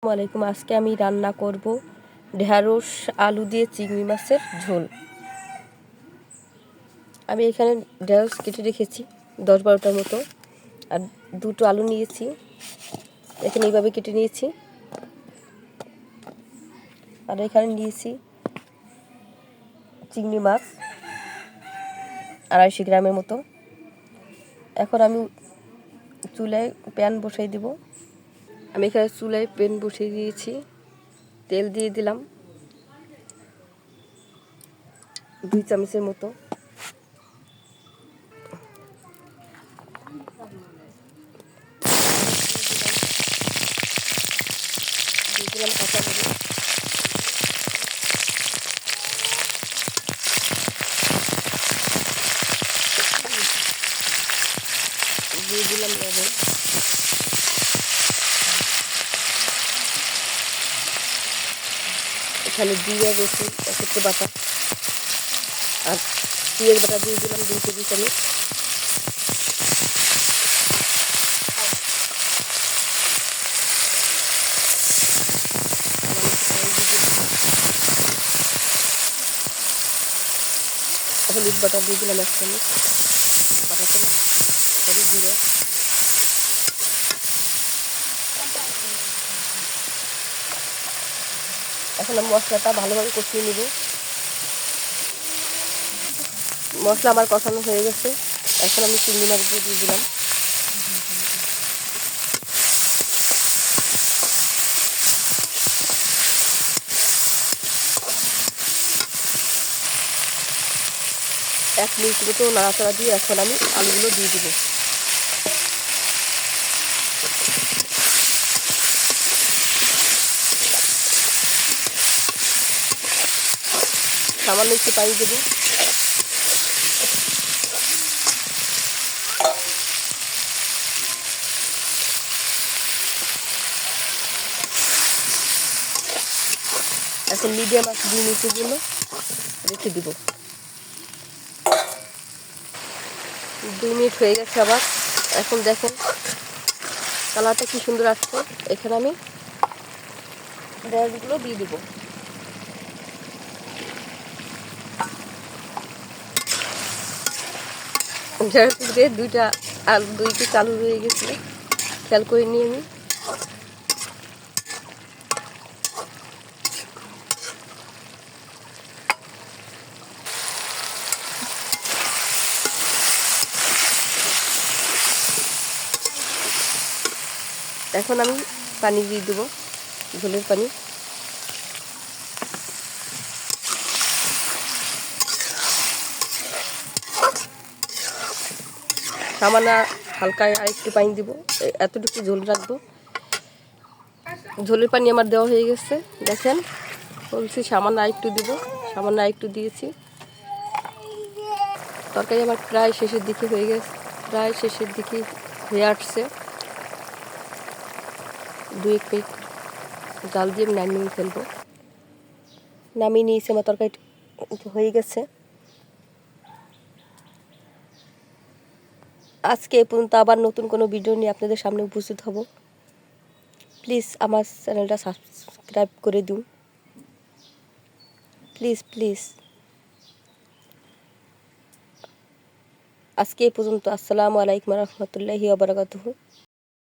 আসসালামু আলাইকুম। আজকে আমি রান্না করব ঢেঁড়স আলু দিয়ে চিংড়ি মাছের ঝোল। আমি এখানে ঢেঁড়স কেটে রেখেছি 10-12টার মতো, আর দুটো আলু নিয়েছি, এখানে এইভাবে কেটে নিয়েছি। আর এখানে নিয়েছি চিংড়ি মাছ 250 গ্রামের মতো। এখন আমি চুলায় প্যান বসাই দিব। আমি এখানে চুলায় প্যান বসিয়ে দিয়েছি, তেল দিয়ে দিলাম 2 চামচের মতো। দিয়ে দিলাম কাঁচামরিচ, দিয়ে দিলাম লবণ, এখানে জিরা রসুন একত্রে বাটা আর পেঁয়াজ বাটা দিয়ে দিলাম 2 টেবিল চামচ। হলুদ বাটা দিয়ে দিলাম 1 চামচ বাটা ছিল, হলুদ জিরে। এখন আমি মশলাটা ভালোভাবে কষিয়ে নেব। মশলা আমার কষানো হয়ে গেছে, এখন আমি চিংড়ি মাছগুলো দিয়ে দিলাম। এক মিনিট মতো নাড়াচাড়া দিয়ে এখন আমি আলুগুলো দিয়ে দিব। সামান্য একটু পানি দেবো। এখন মিডিয়াম আঁচে 2 মিনিটের জন্য রেখে দিব। 2 মিনিট হয়ে গেছে আবার। এখন দেখেন কালারটা কি সুন্দর আসছে। এখানে আমি ঢেঁড়সগুলো দিয়ে দিব। ঢেঁড়স দিয়ে 2টা আলু 2 পিস আলু রয়ে গেছিলো, খেয়াল করে নিয়ে আমি এখন আমি পানি দিয়ে দেবো, ঝোলের পানি। সামান্য হালকা আরেকটু পানি দিব, এতটুকু ঝোল রাখবো। ঝোলের পানি আমার দেওয়া হয়ে গেছে, দেখেন বলছি সামান্য আরেকটু দিব, সামান্য আরেকটু দিয়েছি। তরকারি আমার প্রায় শেষের দিকে হয়ে গেছে, প্রায় শেষের দিকে হয়ে আসছে। 2-1 মিনিট জাল দিয়ে আমি নামিয়ে ফেলবো। নামিয়ে নিয়েছি, আমার তরকারি হয়ে গেছে। আজকে এ পর্যন্ত, আবার নতুন কোনো ভিডিও নিয়ে আপনাদের সামনে উপস্থিত হব। প্লিজ আমার চ্যানেলটা সাবস্ক্রাইব করে দিন, প্লিজ প্লিজ। আজকে এ পর্যন্ত। আসসালামু আলাইকুম ওয়া রাহমাতুল্লাহি ওয়া বারাকাতুহু।